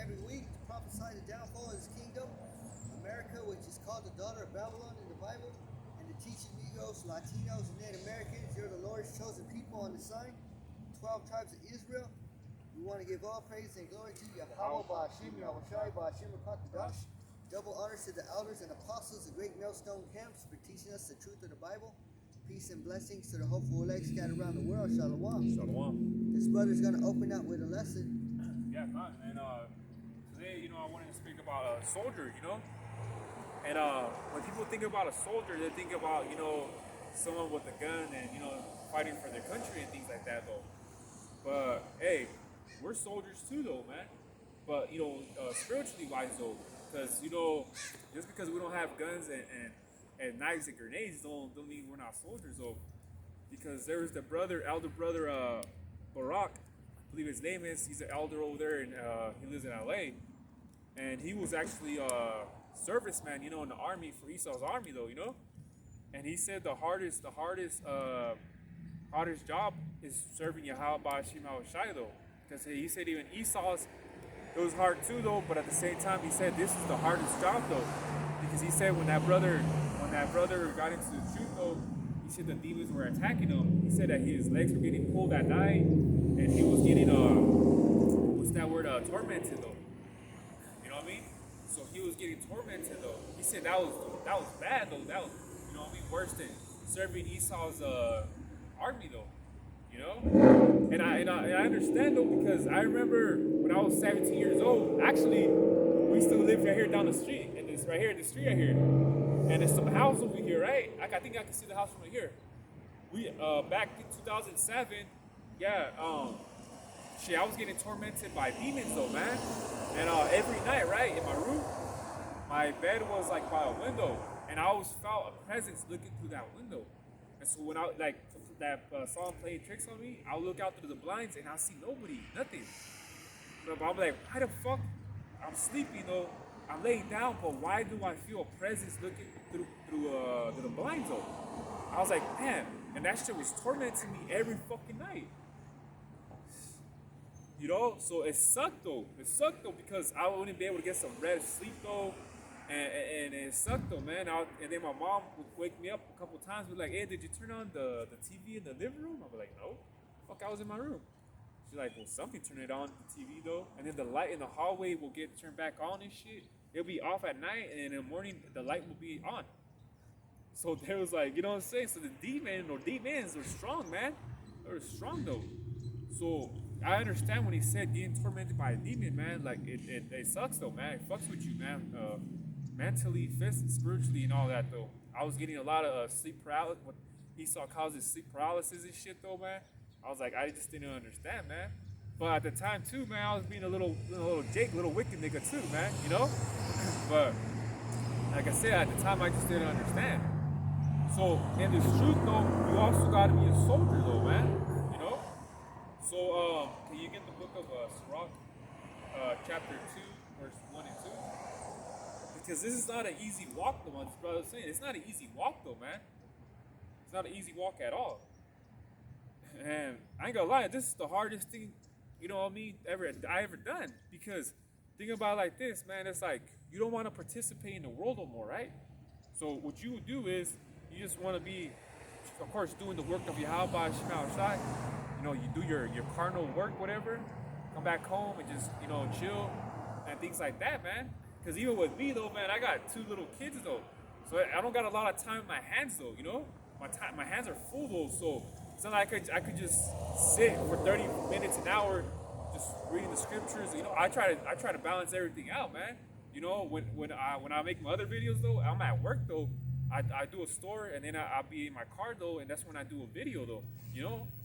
every week to prophesy the downfall of his kingdom, America, which is called the daughter of Babylon in the Bible, and to teach Negroes, Latinos, and Native Americans, you're the Lord's chosen people on the sign, 12 tribes of Israel. We want to give all praise and glory to Yahweh, Ba'ashim, Yahushai, Ba'ashim, Rakatadash. Double honors to the elders and apostles of Great Millstone Camps for teaching us the truth of the Bible. Peace and blessings to the hopeful elect scattered around the world. Shalom. Shalom. This brother's going to open up with a lesson. Yeah, man. And today, I wanted to speak about a soldier, And when people think about a soldier, they think about, someone with a gun and, fighting for their country and things like that, though. But, hey, we're soldiers too, though, man. But, spiritually wise, though, because, just because we don't have guns and knives and grenades don't mean we're not soldiers, though. Because there's the elder brother, Barack, I believe his name is. He's an elder over there, and he lives in LA. And he was actually a serviceman, in the army for Esau's army, though, And he said the hardest job is serving Yahweh Ba'ashim Yahushai, though. Because he said even Esau's, it was hard too, though. But at the same time, he said this is the hardest job, though. Because he said when that brother got into the truth, though, he said the demons were attacking him. He said that his legs were getting pulled at night, and he was getting tormented, though. You know what I mean? So he was getting tormented, though. He said that was bad, though. That was, worse than serving Esau's army, though. And I understand, though, because I remember when I was 17 years old. Actually, we still live right here down the street, and it's right here in the street right here. And there's some house over here, right? I think I can see the house from here. We back in 2007, yeah. I was getting tormented by demons, though, man. And every night, right, in my room, my bed was like by a window, and I always felt a presence looking through that window. And so when that song playing tricks on me, I'll look out through the blinds and I'll see nobody, nothing. But I'm like, why the fuck? I'm sleeping, though. I'm laying down, but why do I feel a presence looking through the blinds, though? I was like, man, and that shit was tormenting me every fucking night. So it sucked though. Because I wouldn't be able to get some rest, sleep though, and it sucked though, man. And then my mom would wake me up a couple times, be like, "Hey, did you turn on the TV in the living room?" I'd be like, "No, fuck, I was in my room." She's like, "Well, something turned it on, the TV though." And then the light in the hallway will get turned back on and shit. It'll be off at night, and in the morning the light will be on. So there was like, you know what I'm saying? So the demons were strong, man. They were strong though. So I understand when he said getting tormented by a demon, man. Like it sucks though, man. It fucks with you, man. Mentally, physically, spiritually, and all that though. I was getting a lot of sleep paralysis. What Esau causes sleep paralysis and shit though, man. I was like, I just didn't understand, man. But at the time too, man, I was being a little wicked nigga too, man. But like I said, at the time, I just didn't understand. So in this truth though, you also gotta be a soldier though, man. So, can you get the book of Sirach, chapter 2, verse 1 and 2? Because this is not an easy walk, though, my brother was saying. It's not an easy walk, though, man. It's not an easy walk at all. And I ain't gonna lie, this is the hardest thing, I ever done. Because think about it like this, man. It's like, you don't want to participate in the world no more, right? So what you would do is, you just want to be, of course, doing the work of Yahweh Ba'ashim Yahushai. You do your carnal work, whatever, come back home and just, chill and things like that, man. Because even with me, though, man, I got 2 little kids, though. So I don't got a lot of time in my hands, though, My hands are full, though. So it's not like I could just sit for 30 minutes, an hour, just reading the scriptures. I try to balance everything out, man. When I make my other videos, though, I'm at work, though. I do a store, and then I'll be in my car, though, and that's when I do a video, though,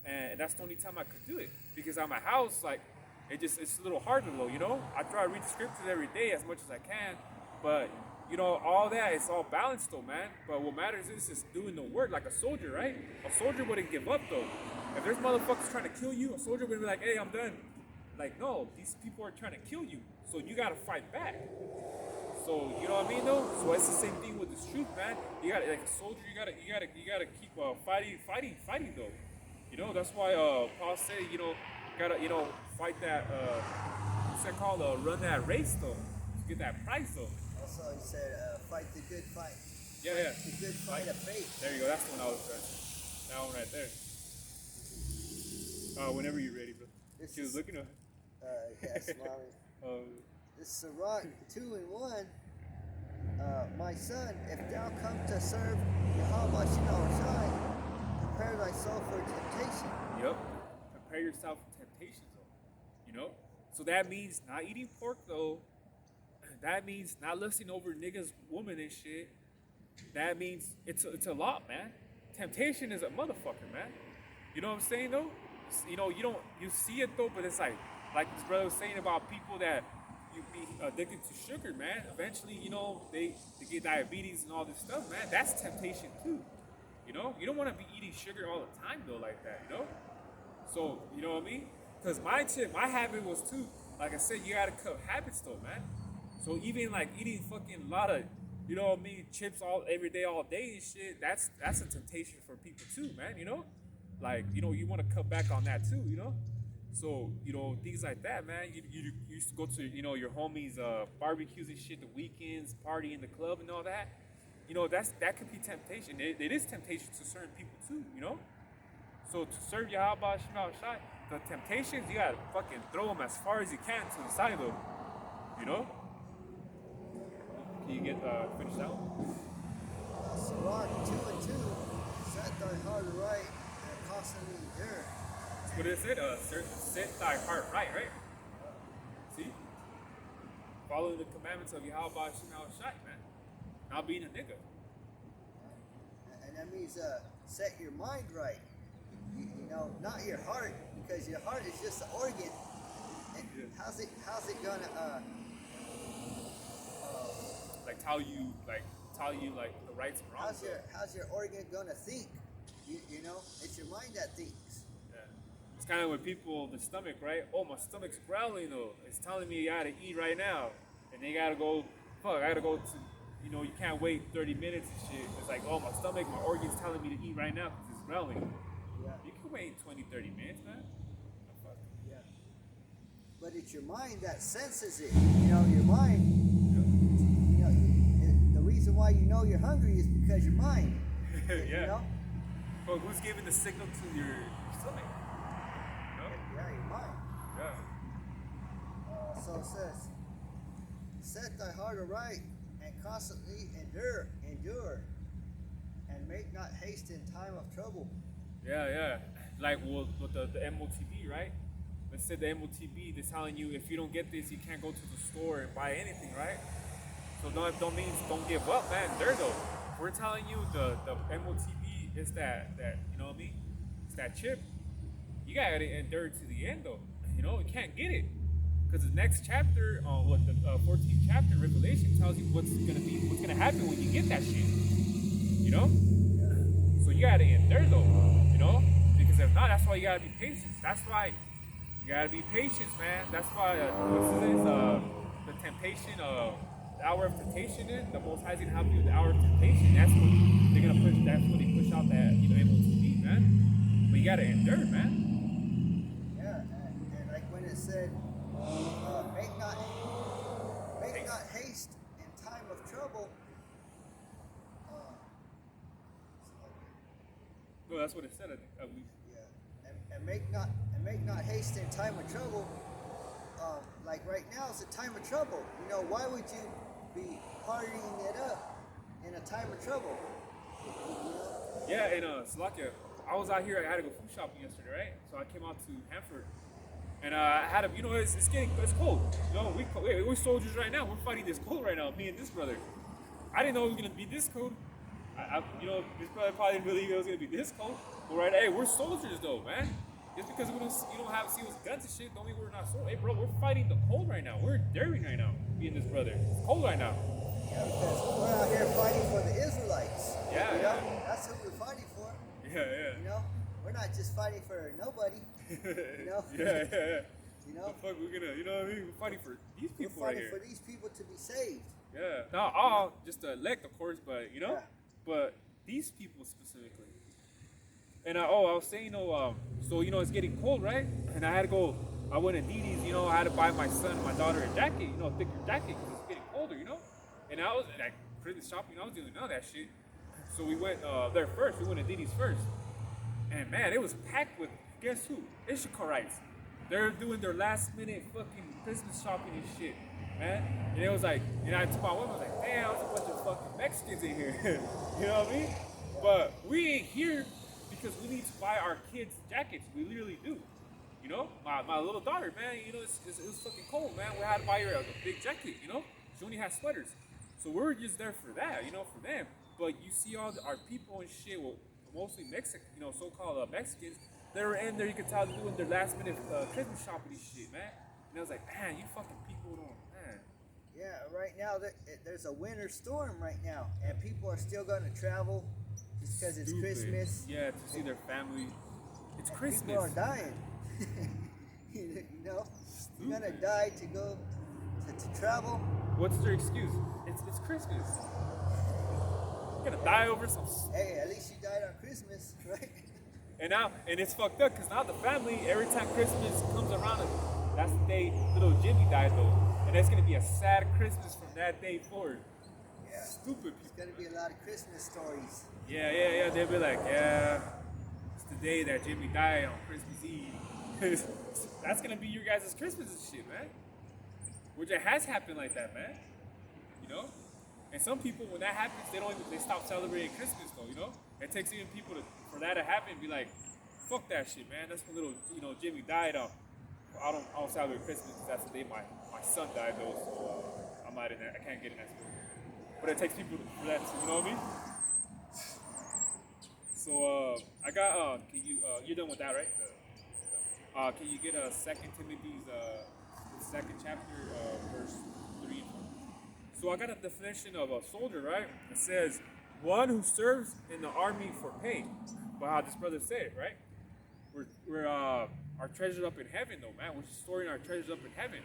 and that's the only time I could do it, because at my house, like, it's a little harder, though, I try to read the scriptures every day as much as I can, but, all that, it's all balanced, though, man. But what matters is just doing the work like a soldier, right? A soldier wouldn't give up, though. If there's motherfuckers trying to kill you, a soldier would be like, hey, I'm done. Like, no, these people are trying to kill you, so you gotta fight back. So you know what I mean, though. So it's the same thing with this truth, man. You gotta, like a soldier, you gotta keep fighting, though. That's why Paul said, gotta fight that what's that called? Run that race though. Get that prize though. Also, he said, fight the good fight. Yeah. The good fight of faith. There you go. That's the one I was pressing. That one right there. Whenever you're ready, bro. She was looking at. Yeah, smiling. This is Sirach 2:1. My son, if thou come to serve Yahweh Shai, prepare thy soul for temptation. Yep. Prepare yourself for temptation, though. You know? So that means not eating pork, though. That means not lusting over niggas, woman, and shit. That means it's a lot, man. Temptation is a motherfucker, man. You know what I'm saying, though? You know, you see it, though, but it's like this brother was saying about people that you be addicted to sugar, man. Eventually, you know, they get diabetes and all this stuff, man. That's temptation, too. You know? You don't want to be eating sugar all the time, though, like that, you know? So, you know what I mean? Because my habit was, too, like I said, you got to cut habits, though, man. So even, like, eating fucking a lot of, you know what I mean, chips every day, all day and shit, that's a temptation for people, too, man, you know? Like, you know, you want to cut back on that, too, you know? So, you know, things like that, man. You used to go to, you know, your homies' barbecues and shit, the weekends, party in the club and all that. You know, that could be temptation. It is temptation to certain people too, you know? So to serve Yahweh Shai, the temptations, you gotta fucking throw them as far as you can to the side though, you know? Can you get finish that one? Sirach 2:2. Set thy heart right and constantly endure. What it said, set thy heart right? See? Follow the commandments of Yahweh Shai, man. Not being a nigga. And that means set your mind right. You know, not your heart, because your heart is just an organ. And how's it gonna tell you the rights and wrongs? How's your organ gonna think? You know, it's your mind that thinks. Yeah. It's kind of with people, the stomach, right? Oh, my stomach's growling though. It's telling me I gotta eat right now, and they gotta go. Fuck, I gotta go to. You know, you can't wait 30 minutes and shit. It's like, oh, my stomach, my organ's telling me to eat right now because it's growling. Yeah. You can wait 20, 30 minutes, man. Yeah. But it's your mind that senses it. You know, your mind. You know, the reason why you know you're hungry is because your mind. Yeah. You know? But who's giving the signal to your stomach? You know? Yeah, your mind. Yeah. So it says, set thy heart aright and constantly endure, and make not haste in time of trouble. Yeah. Like with the MOTB, right? Let's say the MOTB, they're telling you if you don't get this, you can't go to the store and buy anything, right? So don't mean don't give up, man. There though. We're telling you the MOTB is that you know what I mean? It's that chip. You gotta endure to the end though. You know, you can't get it. Because the next chapter, the 14th chapter, Revelation, tells you what's gonna happen when you get that shit. You know? So you gotta endure though. You know? Because if not, that's why you gotta be patient. That's why you gotta be patient, man. That's why the temptation, the hour of temptation. The Most High is gonna help you with the hour of temptation. That's when they're gonna push. That's when they push out that MOTB, man. But you gotta endure, man. Yeah, and like when it said. Make not haste in time of trouble. No, that's what it said. At least. Yeah, and make not haste in time of trouble. Like right now, it's a time of trouble. You know, why would you be partying it up in a time of trouble? You know? Yeah, and Slovakia, I was out here. I had to go food shopping yesterday, right? So I came out to Hanford. And I had a, you know, it's cold. You know, we're soldiers right now. We're fighting this cold right now, me and this brother. I didn't know it was gonna be this cold. You know, this brother probably didn't believe it was gonna be this cold. But right, hey, we're soldiers though, man. Just because you don't have see us guns and shit, don't mean we're not soldiers. Hey, bro, we're fighting the cold right now. We're enduring right now, me and this brother. It's cold right now. Yeah, because we're out here fighting for the Israelites. Yeah, you know? That's who we're fighting for. Yeah. You know, we're not just fighting for nobody. You know? Yeah. You know? The fuck we're gonna, you know what I mean? We're fighting for these people right here. We're fighting for these people to be saved. Yeah. Not all, just the elect, of course, but, you know? Yeah. But these people specifically. And I was saying, so, you know, it's getting cold, right? And I had to go I went to Didi's, you know, I had to buy my son and my daughter a jacket, you know, a thicker jacket because it's getting colder, you know. And I was like Christmas shopping, I was doing none of that shit. So we went there first. We went to Didi's first, and man, it was packed with guess who? Ishikarites. They're doing their last minute fucking Christmas shopping and shit, man. And it was like, and I told my woman, I was like, damn, there's a bunch of fucking Mexicans in here. You know what I mean? But we ain't here because we need to buy our kids jackets. We literally do. You know, my little daughter, man, you know, it was fucking cold, man. We had to buy her a big jacket, you know? She only has sweaters. So we're just there for that, you know, for them. But you see all our people and shit, well, mostly Mexican, you know, so-called Mexicans, they're in there, you can tell they're doing their last minute Christmas shopping and shit, man. And I was like, man, you fucking people don't, man. Yeah, right now there's a winter storm right now, and people are still going to travel just because it's Christmas. Yeah, to see their family. It's and Christmas. People are dying. You know, you're gonna die to go to travel. What's their excuse? It's Christmas. You're gonna die over some. Hey, at least you died on Christmas, right? And it's fucked up because now the family, every time Christmas comes around, that's the day little Jimmy died though, and it's gonna be a sad Christmas from that day forward. Yeah. Stupid people. There's gonna be a lot of Christmas stories. Yeah. They'll be like, yeah, it's the day that Jimmy died on Christmas Eve. That's gonna be your guys' Christmas and shit, man. Which it has happened like that, man. You know? And some people, when that happens, they stop celebrating Christmas though, you know? It takes even people for that to happen and be like, fuck that shit, man. That's when little, you know, Jimmy died. I don't celebrate Christmas because that's the day my son died though, so I'm not in that. I can't get in that spirit. But it takes people for that, you know what I mean? So I got you're done with that, right? Can you get 2 Timothy's second chapter, verse 3? So I got a definition of a soldier, right? It says, one who serves in the army for pay. But how this brother said it, right? We're our treasures up in heaven, though, man. We're storing our treasures up in heaven.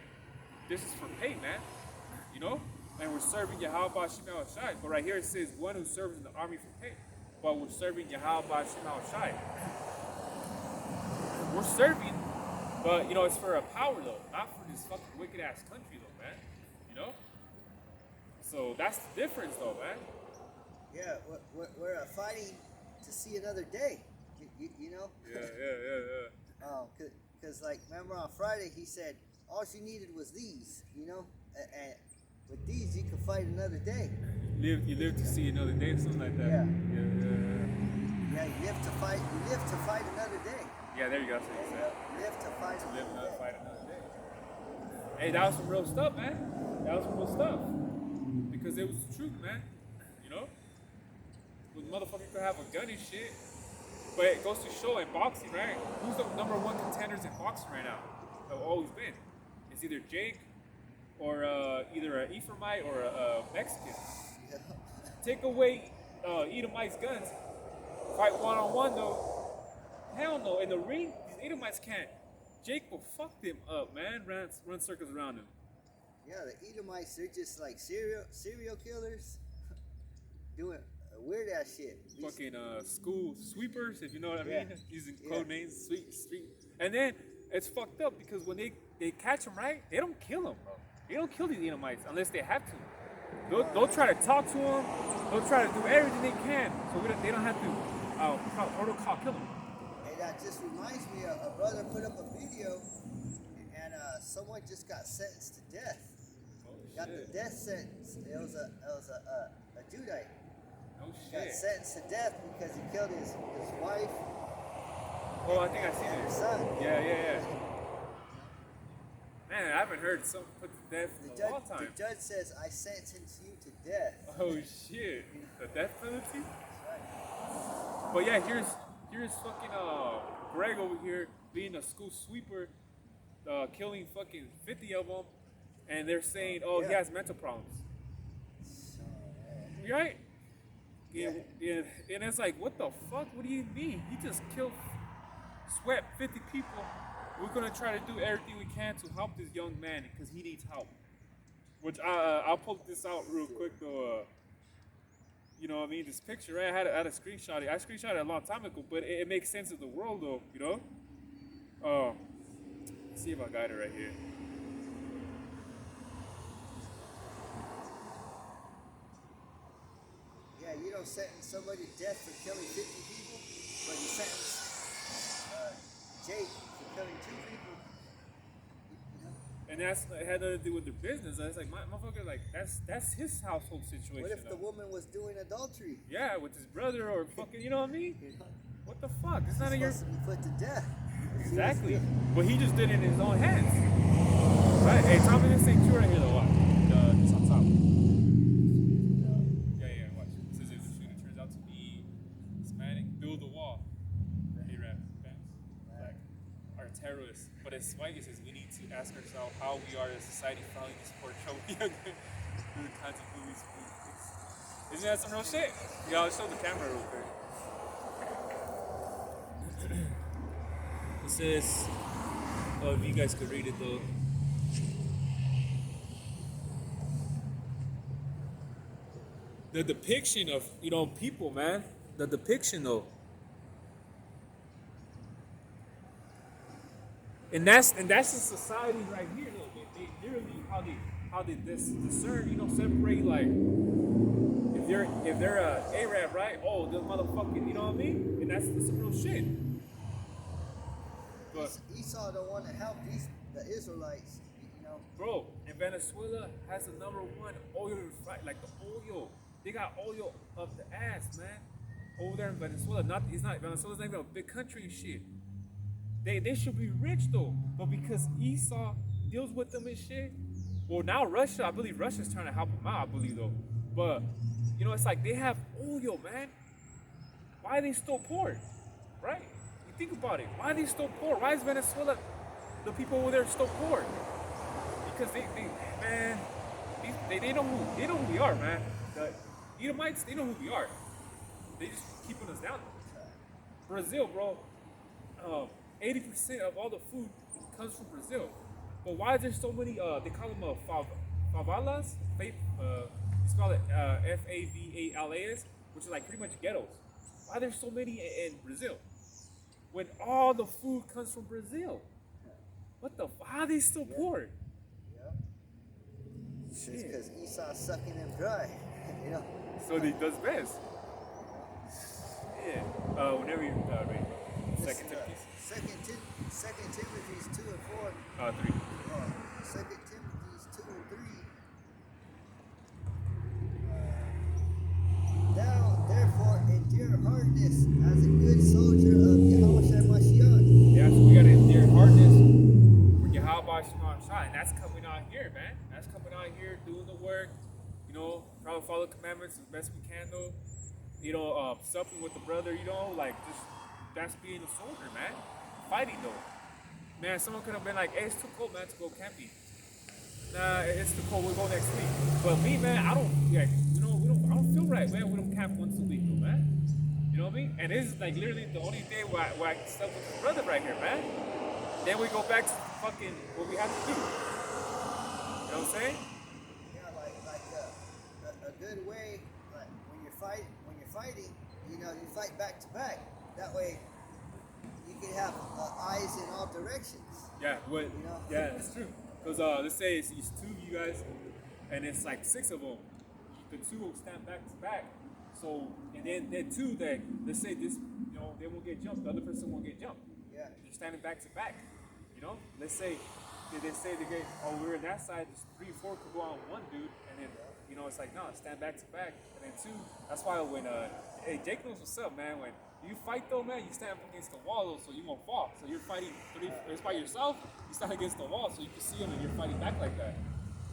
This is for pay, man. You know? And we're serving Yahweh Shema Shai. But right here it says, one who serves in the army for pay. But we're serving Yahweh Shema Shai. We're serving, but you know, it's for a power though, not for this fucking wicked ass country though, man. You know? So that's the difference though, man. Yeah, we're fighting to see another day. You know? Yeah. Because like, remember on Friday he said, all you needed was these, you know? And with these you can fight another day. You live to see another day or something like that. Yeah. Yeah. You live to fight another day. Yeah, there you go. So you said. Live to fight another day. Hey, that was some real stuff, man. That was some real stuff. Because it was the truth, man. You know? When motherfucker could have a gun and shit. But it goes to show in boxing, right? Who's the number one contenders in boxing right now? Have always been. It's either Jake or either an Ephraimite or a Mexican. Yeah. Take away Edomite's guns. Fight one-on-one though. Hell no. In the ring, these Edomites can't. Jake will fuck them up, man. Run circles around them. Yeah, the Edomites, they're just like serial killers doing weird ass shit. Fucking school sweepers, if you know what I mean. Yeah. Using code names, street. And then it's fucked up because when they catch them, right, they don't kill them, bro. They don't kill these Edomites unless they have to. They'll try to talk to them. They'll try to do everything they can so they don't have to protocol kill them. And that just reminds me of a brother put up a video, and someone just got sentenced to death. Got the death sentence. It was a Judite. No Got shit. sentenced to death because he killed his wife. Oh, I think I seen and it. her son. Yeah. Man, I haven't heard someone put to death in a long time. The judge says, I sentence you to death. Oh shit. The death penalty? That's right. But yeah, here's fucking Greg over here being a school sweeper, killing fucking 50 of them, and they're saying, oh, he has mental problems. So, You right? Yeah. And it's like, what the fuck? What do you mean? He just swept 50 people. We're gonna try to do everything we can to help this young man because he needs help. Which I'll poke this out real quick though. You know what I mean? This picture, right? I had a screenshot it. I screenshot it a long time ago, but it makes sense of the world though, you know? Let's see if I got it right here. Yeah, you don't sentence somebody to death for killing 50 people, but you sentence Jake for killing 2 people. You know? And it had nothing to do with their business. I was like, motherfucker, like that's his household situation. What if the woman was doing adultery? Yeah, with his brother or fucking, you know what I mean? You know? What the fuck? It's none of your. Supposed to be put to death. Exactly. But he just did it in his own hands. Right? Hey, Tommy, this ain't true right here though. Watch. Just on top. Yeah, watch. It says if the shooter turns out to be Hispanic, build a wall. Arab fans. Like, are terrorists. But it's white, it says we need to ask ourselves how we are as a society following this support trouble through the kinds of movies. Isn't that some real shit? Yeah, I'll show the camera real quick. It says, oh, if you guys could read it though. The depiction of, people, man. The depiction though. And that's the society right here though. They literally how they discern, separate like if they're a Arab, right? Oh, the motherfucking, you know what I mean? And that's some real shit. But Esau don't want to help the Israelites, Bro, and Venezuela has the #1 oil right, like the oil. They got oil up the ass, man. Over there in Venezuela. Venezuela's not even a big country and shit. They should be rich though. But because Esau deals with them and shit. Well, now Russia, I believe Russia's trying to help them out, I believe though. But it's like they have oil, man. Why are they still poor? Right? You think about it. Why are they still poor? Why is Venezuela, the people over there, still poor? Because they know who we are, man. The Edomites, they know who we are. They just keeping us down. Brazil, bro. 80% of all the food comes from Brazil. But why is there so many? They call them favelas. It's called F-A-V-A-L-A-S, which is like pretty much ghettos. Why are there so many in Brazil? When all the food comes from Brazil. What the? How are they still poor? It's because Esau's sucking them dry, So he does best. Yeah. Whenever you're ready. Second Timothy. Second Timothy's 2 and 4. 3. Second Timothy's 2 and 3. Thou therefore endure hardness as a good soldier of Yahushua Mashiach. Yeah, so we gotta endure hardness for Yahweh Shema, and that's coming out here, man. That's coming out here doing the work. Try to follow the commandments as best we can, though. Supping with the brother, like just that's being a soldier, man. Fighting though, man. Someone could have been like, "Hey, it's too cold, man, to go camping." Nah, it's too cold. We'll go next week. But me, man, I don't. Yeah, I don't feel right, man. We don't camp once a week, though, man. You know what I mean? And this is like literally the only day where I can step with the brother right here, man. Then we go back to fucking what we have to do. You know what I'm saying? Yeah, like a good way, like when you're fighting, you fight back to back. That way, you can have eyes in all directions. Yeah, yeah, that's true. Because let's say it's 2 of you guys, and it's like 6 of them. The 2 will stand back to back. So, and then 2 that, let's say this, they won't get jumped. The other person won't get jumped. Yeah. They're standing back to back. Let's say they say they get, we're on that side. There's 3 or 4 could go on one dude, and then it's like no, stand back to back, and then 2. That's why when hey, Jake knows what's up, man. When you fight though, man, you stand up against the wall though, so you won't fall. So you're fighting it's by yourself. You stand against the wall, so you can see him, and you're fighting back like that.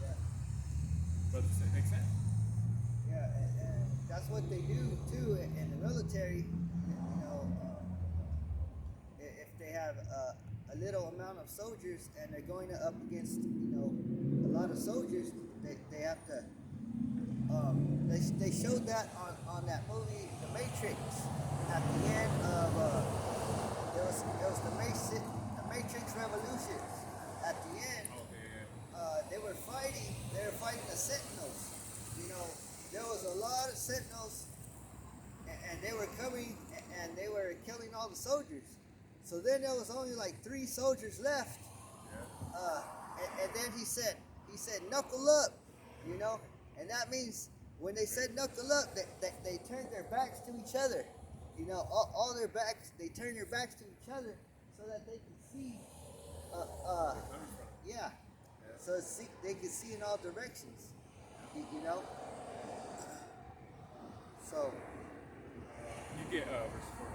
Yeah. But does that make sense? Yeah, and that's what they do too in the military. If they have a little amount of soldiers and they're going up against a lot of soldiers, they have to. They showed that on that movie, The Matrix. At the end of it was the Matrix Revolutions. At the end, they were fighting the Sentinels. There was a lot of Sentinels, and they were coming and they were killing all the soldiers. So then there was only like 3 soldiers left, And then he said knuckle up, you know, and that means when they said knuckle up, they turned their backs to each other, you know, all their backs, they turn their backs to each other so that they can see, yeah, so they can see in all directions, you know, so. You get verse 4.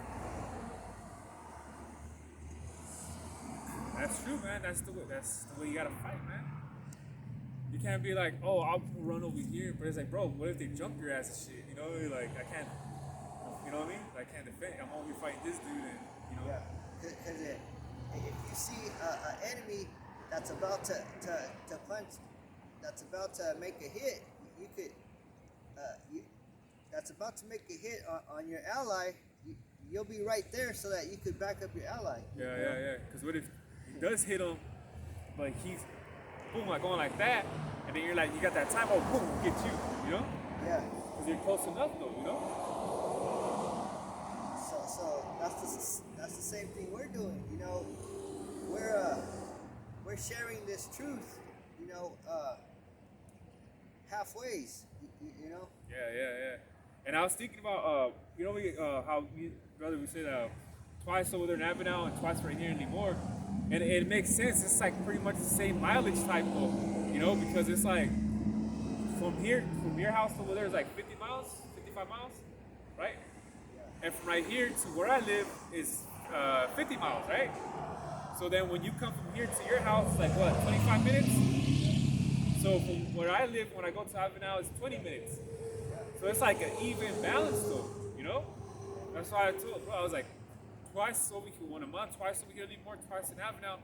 That's true, man. That's the way you gotta fight, man. You can't be like, oh, I'll run over here, but it's like, bro, what if they jump your ass and shit? You know, like I can't. You know what I mean? I can't defend. I'm only fighting this dude, and you know. Yeah, because if you see an enemy that's about to punch, that's about to make a hit, you could. That's about to make a hit on your ally. You'll be right there so that you could back up your ally. Yeah. Because what if he does hit him, like he's boom, like going like that, and then you're like, you got that time, oh, boom, get you know? Yeah. Because you're close enough, though, you know? So that's the same thing we're doing, you know. We're sharing this truth, you know, halfways, you know. Yeah. And I was thinking about, you know, how we said twice over there in Avenel and twice right here in Lemoore, and it makes sense. It's like pretty much the same mileage type of, you know, because it's like from your house to over there is like 50 miles, 55 miles, right? And from right here to where I live is 50 miles, right? So then when you come from here to your house, it's like what, 25 minutes? So from where I live, when I go to Avenel, it's 20 minutes. So it's like an even balance though, you know? That's why I told bro, I was like, twice over here, 1 a month, twice over here, Lemoore, twice in Avenel,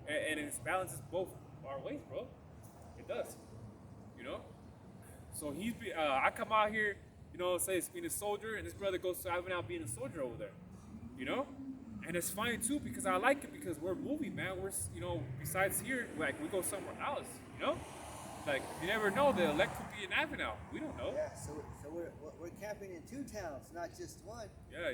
and it balances both our ways, bro. It does, you know? So I come out here, you know, say it's being a soldier, and this brother goes to Avenel being a soldier over there, you know? And it's fine too, because I like it, because we're moving, man. We're, you know, besides here, like, we go somewhere else, you know? Like, you never know, the elect could be in Avenel. We don't know. Yeah, so we're camping in 2 towns, not just one. Yeah.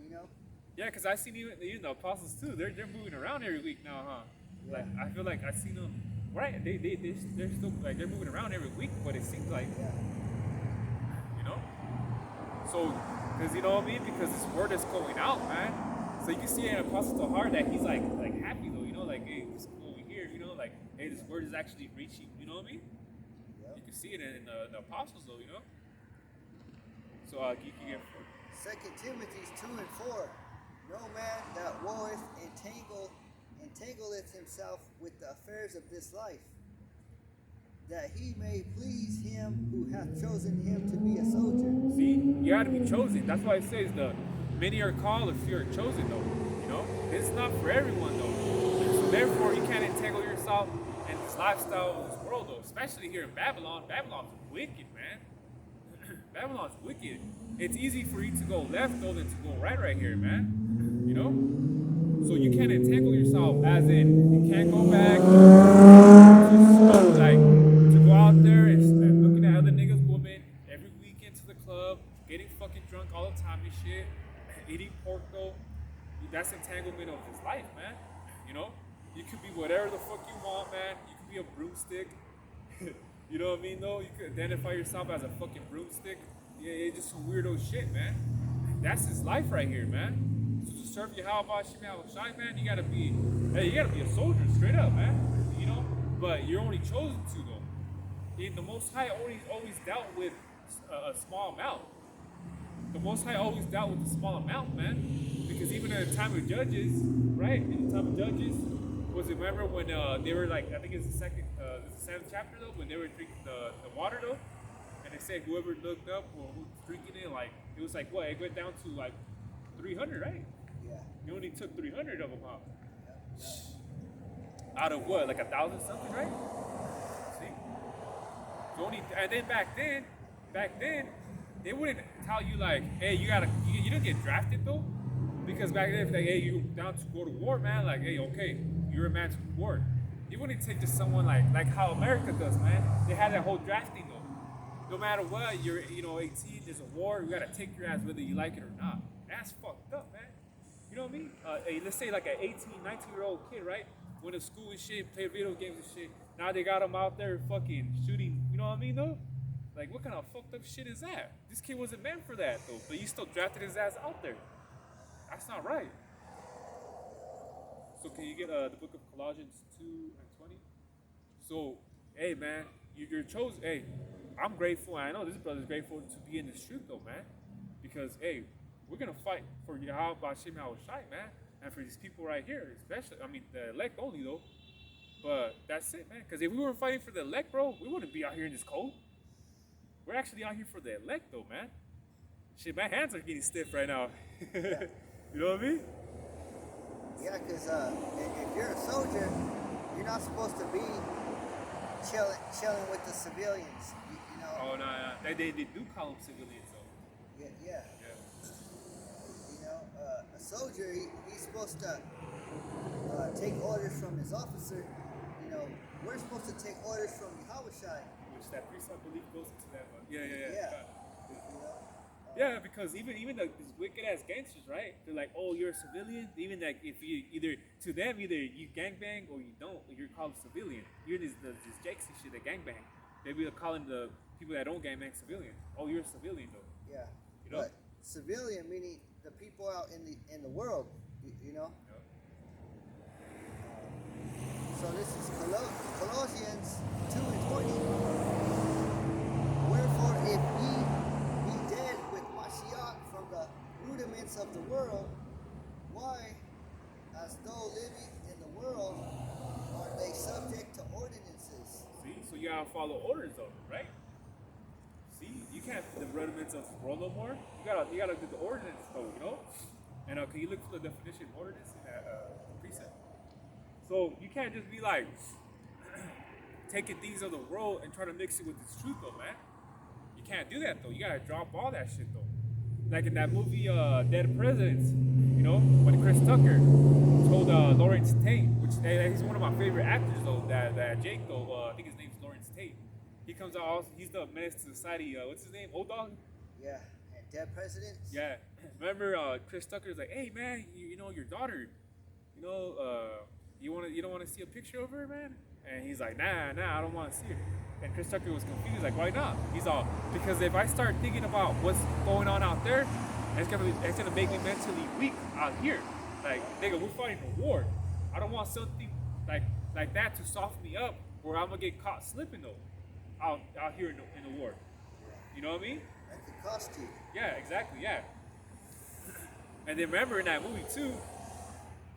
You know? Yeah, because I seen even the apostles too. They're moving around every week now, huh? Yeah. Like, I feel like I seen them, right? They're still, like, they're moving around every week, but it seems like, you know? So, because, you know what I mean? Because this word is going out, man. So you can see in Apostle to heart that he's like happy though, you know, like, hey, this over here, you know, like, hey, this word is actually reaching, you know what I mean? Yep. You can see it in the apostles though, you know? So you can get 2 Timothy 2:4. No man that warreth entangleth himself with the affairs of this life, that he may please him who hath chosen him to be a soldier. See, you got to be chosen. That's why it says many are called, a few are chosen, though. You know, it's not for everyone, though. So therefore, you can't entangle yourself in this lifestyle of this world, though. Especially here in Babylon. Babylon's wicked, man. Babylon's wicked. It's easy for you to go left, though, than to go right here, man. You know? So you can't entangle yourself, as in, you can't go back to go out there and looking at other niggas' women every weekend to the club, getting fucking drunk all the time and shit, eating pork, though. That's entanglement of this life, man. You know? You could be whatever the fuck you want, man. You could be a broomstick. You know what I mean, though? You could identify yourself as a fucking broomstick. Yeah, it's just some weirdo shit, man. That's his life right here, man. So to serve Yahweh Shai, man, you gotta be a soldier, straight up, man. You know? But you're only chosen to, though. The Most High always dealt with a small amount. The Most High always dealt with a small amount, man. Because even in the time of Judges, right? In the time of Judges, remember when they were like, I think it's the 7th chapter though, when they were drinking the water though, and they said whoever looked up or who's drinking it, like, it was like what? It went down to like 300, right? Yeah. They only took 300 of them out. Yeah. Out of what? Like 1,000 something, right? See? So and then back then, they wouldn't tell you like, hey, you didn't get drafted though. Because back then, if like, hey, you down to go to war, man, like, hey, okay, you're a man to war. You wouldn't take just someone like how America does, man. They had that whole drafting though. No matter what, you're 18, there's a war, you gotta take your ass whether you like it or not. That's fucked up, man. You know what I mean? Hey, let's say like an 18, 19-year-old kid, right? went to school and shit, played video games and shit. Now they got him out there fucking shooting. You know what I mean, though? Like, what kind of fucked up shit is that? This kid wasn't meant for that, though. But you still drafted his ass out there. That's not right. So can you get the book of Colossians 2:20? So, hey, man, you're chosen. Hey, I'm grateful. And I know this brother's grateful to be in this truth, though, man. Because, hey, we're going to fight for Yahweh Bashim Yahushai, man. And for these people right here, especially, I mean, the elect only, though. But that's it, man. Because if we were fighting for the elect, bro, we wouldn't be out here in this cold. We're actually out here for the elect, though, man. Shit, my hands are getting stiff right now. Yeah. You know what I mean? Yeah, because if you're a soldier, you're not supposed to be chilling with the civilians. You know. Oh, no, no. They do call them civilians, though. Yeah. Yeah. You know, a soldier, he's supposed to take orders from his officer. You know, we're supposed to take orders from Yahushai. Which that precept belief goes into that, but yeah. You know, Yeah, because even these wicked ass gangsters, right? They're like, oh, you're a civilian. Even like if you either you gangbang or you don't, you're called a civilian. You're this Jakesy shit that gangbang. They be calling the people that don't gangbang civilian. Oh, you're a civilian though. Yeah. You know? But civilian meaning the people out in the world. You know. Yeah. So this is Colossians 2:20. Wherefore, if ye be dead with Mashiach from the rudiments of the world, why, as though living in the world, are they subject to ordinances? See, so you gotta follow orders though, right? See, you can't do the rudiments of the world no more. You gotta do the ordinance though, you know. And can you look for the definition of ordinance in that precept? So you can't just be like taking things of the world and trying to mix it with this truth though, man. You can't do that though. You gotta drop all that shit though. Like in that movie Dead Presidents, you know, when Chris Tucker told Lawrence Tate, which he's one of my favorite actors though, that Jake though, I think his name's Lawrence Tate. He comes out also, he's the menace to society, what's his name? Old Dog? Yeah, and dead presidents. Yeah. Remember Chris Tucker's like, hey man, you know your daughter, you know, you don't want to see a picture of her, man? And he's like, nah, I don't want to see her. And Chris Tucker was confused, like, why not? He's all, because if I start thinking about what's going on out there, it's gonna make me mentally weak out here. Like, nigga, we're fighting a war. I don't want something like that to soften me up, where I'm gonna get caught slipping though, out here in the war. You know what I mean? That could cost you. Yeah, exactly. Yeah. And then remember in that movie too,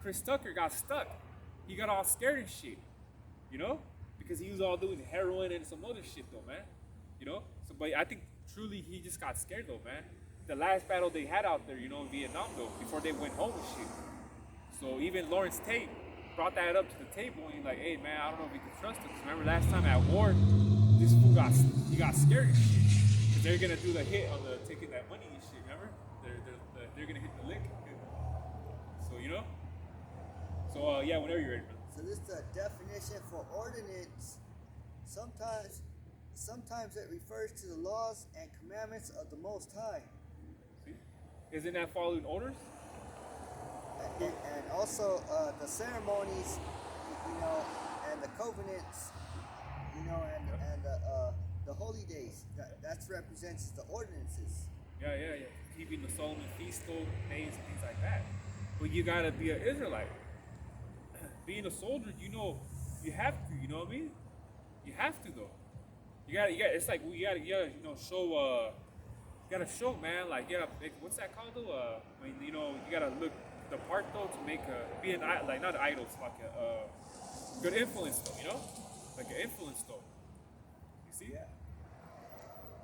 Chris Tucker got stuck. He got all scared and shit. You know? Because he was all doing heroin and some other shit though, man. You know? So but I think truly he just got scared though, man. The last battle they had out there, you know, in Vietnam though, before they went home and shit. So even Lawrence Tate brought that up to the table and he's like, hey man, I don't know if we can trust him. Because remember last time at war, this fool got scared and shit. Because they're gonna do the hit on the taking that money and shit, remember? They're gonna hit the lick. So you know? So yeah, whenever you're ready, bro. So this is the definition for ordinance. Sometimes it refers to the laws and commandments of the Most High. See? Isn't that following orders? And also the ceremonies, you know, and the covenants, you know, and the holy days. That represents the ordinances. Yeah. Keeping the Solomon feast days, things like that. But you gotta be an Israelite. Being a soldier, you know, you have to. You know what I mean? You have to though. You gotta. It's like you gotta you know, show. You gotta show, man. Like, you gotta. What's that called though? I mean, you know, you gotta look the part though to make be an like not an idol, it's like a good influence though. You know, like an influence though. You see? Yeah.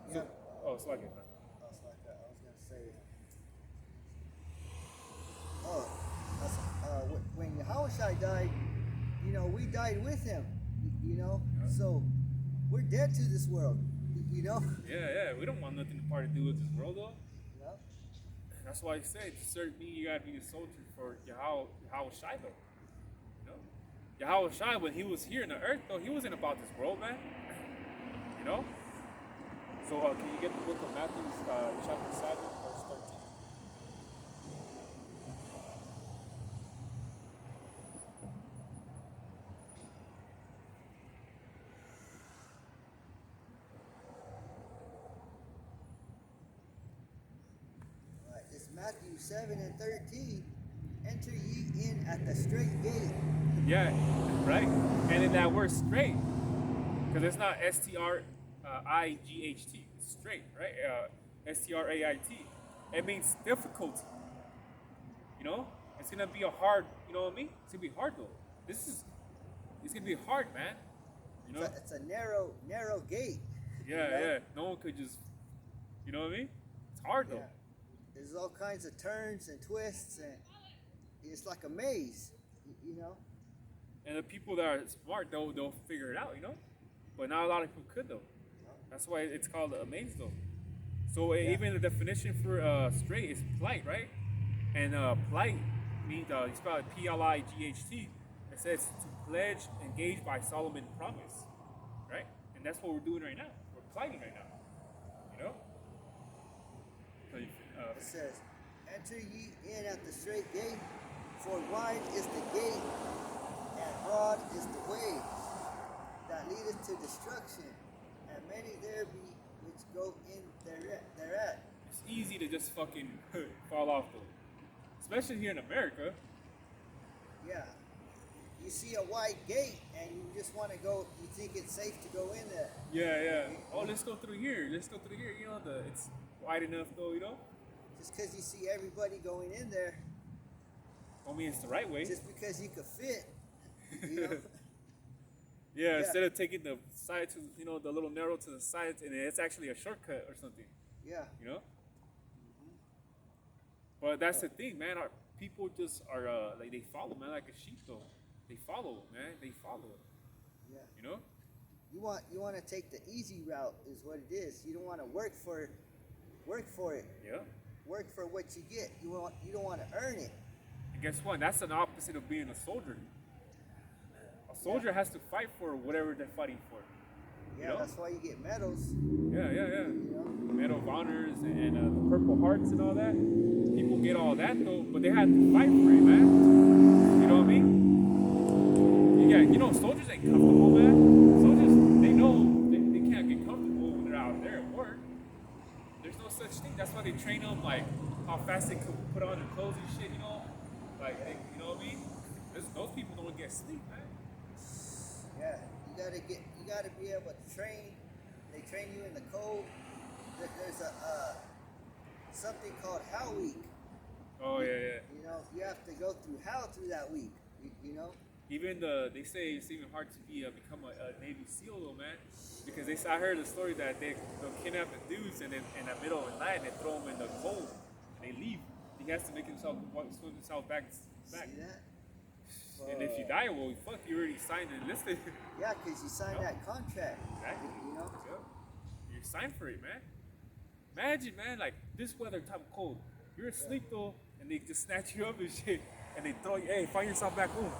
So, Yeah. oh, it's like it. I was gonna say. When Yahushua died, you know, we died with him. You know, Yeah. so we're dead to this world. You know. Yeah. We don't want nothing to part to do with this world though. Yeah. That's why I say to serve me, you gotta be a soldier for Yahushua though. You know, Yahushua when he was here in the earth though, he wasn't about this world, man. You know. So can you get the book of Matthew, chapter 7, verse 13? Matthew 7:13, enter ye in at the straight gate. Yeah, right. And in that word straight, because it's not STRIGHT, it's straight, right? STRAIT. It means difficulty. You know, it's gonna be a hard. You know what I mean? It's gonna be hard though. It's gonna be hard, man. You know? It's a narrow gate. Yeah, you know? yeah. No one could just. You know what I mean? It's hard though. Yeah. There's all kinds of turns and twists, and it's like a maze. You know. And the people that are smart, they'll figure it out. You know, but not a lot of people could though. That's why it's called a maze though. So even the definition for straight is plight, right? And plight means you spell it PLIGHT. It says to pledge, engage by solemn promise, right? And that's what we're doing right now. We're plighting right now, you know. So It says, "Enter ye in at the straight gate, for wide is the gate, and broad is the way that leadeth to destruction, and many there be which go in thereat." it's easy to just fucking fall off though, especially here in America. Yeah. You see a wide gate, and you just want to go. You think it's safe to go in there. Yeah. Oh, let's go through here. Let's go through here. You know, it's wide enough though. You know. Just because you see everybody going in there, I mean, it's the right way. just because you could fit, you know. Yeah, instead of taking the side to, you know, the little narrow to the sides, and it's actually a shortcut or something, Yeah. you know? But that's the thing, man. Our people just are, like, they follow, man, like a sheep, though. They follow, man. They follow. Yeah. You know? You want to take the easy route, is what it is. You don't want to work for it. Yeah. Work for what you get. You don't want to earn it. And guess what? That's an opposite of being a soldier. A soldier has to fight for whatever they're fighting for. Yeah, know? that's why you get medals. Yeah. You know? Medal of Honors and the Purple Hearts and all that. People get all that, though, but they have to fight for it, man. You know what I mean? Yeah, you know, soldiers ain't comfortable, man. Soldiers, they know they can't get comfortable when they're out there at work. There's no such thing. That's why they train them, like, how fast they could put on their clothes and shit, you know? Like, you know what I mean? Those people don't get sleep, man. Yeah, you gotta be able to train. They train you in the cold. There's a something called Hell Week. Oh yeah. You know, you have to go through hell through that week. You know. Even they say it's even hard to become a Navy SEAL though, man, because I heard a story that they'll kidnap the dudes and then in the middle of the night and they throw them in the cold and they leave. He has to make himself swim himself back. See that? And if you die, well, fuck, you already signed and enlisted. Yeah, because you signed that contract. Exactly. You know. Yep. You signed for it, man. Imagine, man, like this weather type of cold. You're asleep though, and they just snatch you up and shit, and they throw you. Hey, find yourself back home.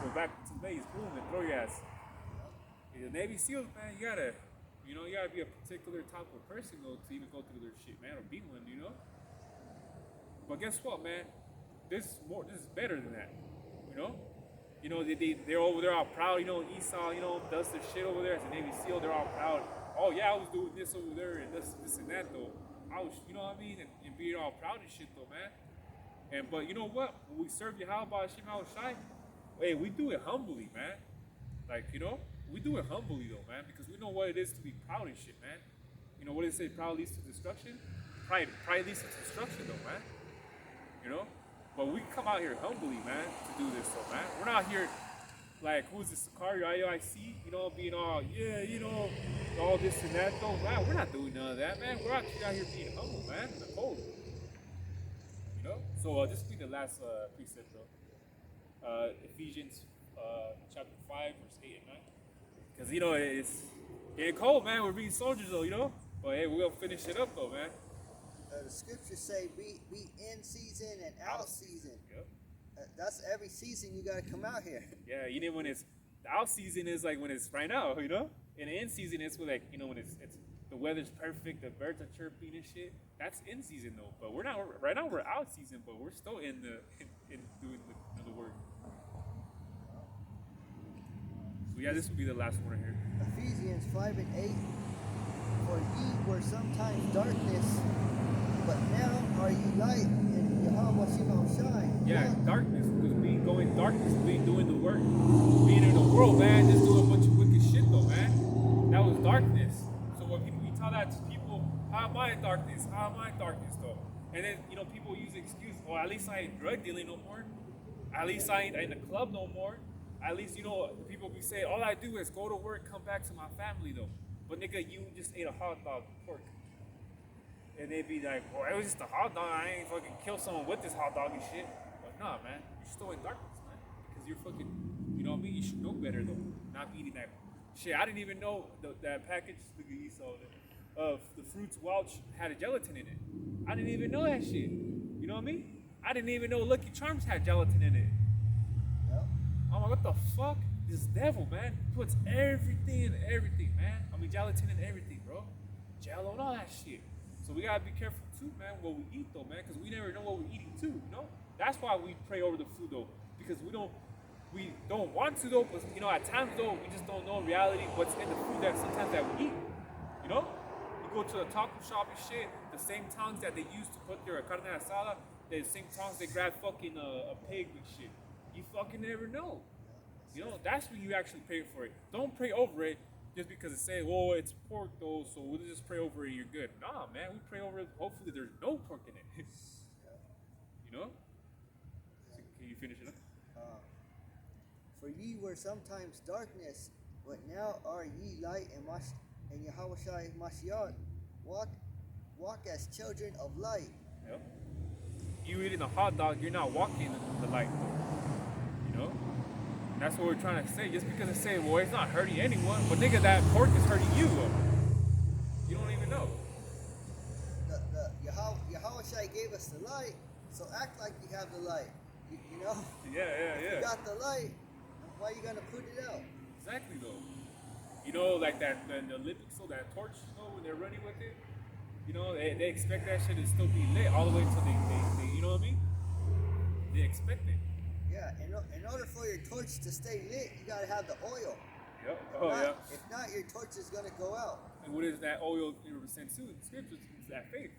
Go back to the base, boom, and throw your ass. The Navy SEALs, man, you gotta be a particular type of person though to even go through their shit, man, or be one, you know. But guess what, man? This is better than that, you know. You know, they're over there all proud, you know, Esau, you know, does their shit over there as a Navy SEAL, they're all proud. Oh yeah, I was doing this over there and this and that though. I was, you know what I mean, and being all proud and shit though, man. But you know what? When we serve Yahweh Hashem Shai, hey, we do it humbly, man. Like, you know, we do it humbly though, man, because we know what it is to be proud and shit, man. You know what it say? Proud leads to destruction. Pride leads to destruction though, man. You know. But we come out here humbly, man, to do this, though, man. We're not here like, who's this, Sicario, IOIC, you know, being all, yeah, you know, all this and that, though, man. We're not doing none of that, man. We're actually out here being humble, man, in the cold. You know? So this will be the last precept, though. Ephesians chapter 5, verse 8 and 9. Because, you know, it's getting cold, man. We're being soldiers, though, you know? But, hey, we're going to finish it up, though, man. The scriptures say be in season and out season. Yep. That's every season you gotta come out here. Yeah, you know when it's the out season is like when it's right now, you know. And the in season is when, like, you know, when it's the weather's perfect, the birds are chirping and shit. That's in season though. But we're not right now. We're out season, but we're still in doing the work. So yeah, this will be the last one here. Ephesians 5 and 8. For ye were sometimes darkness, but now are ye light in Yeah, darkness. Because we go in darkness, we ain't doing the work. Being in the world, man, just doing a bunch of wicked shit, though, man. That was darkness. So when people, you tell that to people, how am I in darkness? How am I in darkness, though? And then, people use excuses. Oh, at least I ain't drug dealing no more. At least I ain't in the club no more. At least, people be saying, all I do is go to work, come back to my family, though. But, nigga, you just ate a hot dog pork. And they'd be like, well, it was just a hot dog. I ain't fucking kill someone with this hot dog and shit. But nah, man, you're still in darkness, man. Because you're fucking, you know what I mean? You should know better, though. Not eating that shit. I didn't even know that package, look at you saw it, of the Fruits Welch had a gelatin in it. I didn't even know that shit. You know what I mean? I didn't even know Lucky Charms had gelatin in it. Yep. I'm like, what the fuck? This devil, man, puts everything in everything, man. I mean, gelatin in everything, bro. Jello and all that shit. So we gotta be careful too, man, what we eat though, man, because we never know what we're eating too, you know? That's why we pray over the food though, because we don't want to though, but at times though, we just don't know in reality what's in the food that sometimes that we eat, you know? You go to the taco shop and shit, the same tongs that they use to put their carne asada, the same tongs they grab fucking a pig and shit. You fucking never know. That's when you actually pray for it. Don't pray over it just because it says, oh, it's pork though, so we'll just pray over it, you're good. Nah, man, we pray over it, hopefully there's no pork in it. So, can you finish it up? For ye were sometimes darkness, but now are ye light and Yahushua Mashiach. Walk as children of light. Yep. You eating a hot dog, you're not walking in the light though. That's what we're trying to say. Just because it say, well, it's not hurting anyone, but nigga, that pork is hurting you. You don't even know. Yahushua gave us the light, so act like you have the light. You know? Yeah. If you got the light, why are you gonna put it out? Exactly though. Like that the Olympics, so that torch, when they're running with it, they expect that shit to still be lit all the way until they you know what I mean? They expect it. Yeah, in order for your torch to stay lit, you gotta have the oil. Yep. Yeah. If not, your torch is gonna go out. And what is that oil represent to in the scriptures? It's that faith.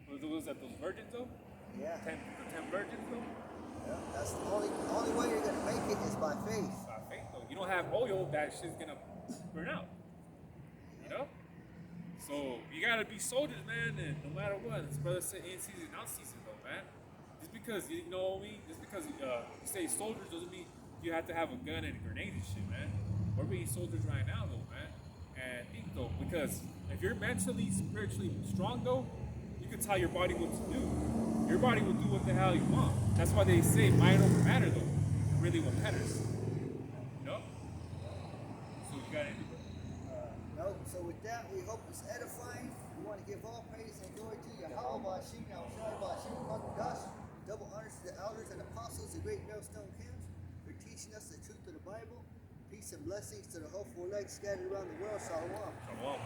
Was that those virgins though? Yeah. The 10 virgins though? Yeah. That's the only way you're gonna make it is by faith. By faith though. You don't have oil, that shit's gonna burn out. So you gotta be soldiers, man, and no matter what, this brother said in season, out season though, man. Just because you know what I mean? Just because you say soldiers doesn't mean you have to have a gun and a grenade and shit, man. We're being soldiers right now though, man. And think though, because if you're mentally, spiritually strong though, you can tell your body what to do. Your body will do what the hell you want. That's why they say mind over matter though. Really what matters. So you got anything? No. So with that, we hope it's edifying. We want to give all praise and glory to Yahweh, Bashim, Yahushua, Bashim, Dash. Double honors to the elders and apostles, the great millstone camps, for teaching us the truth of the Bible. Peace and blessings to the hopeful legs scattered around the world. Shalom. Shalom.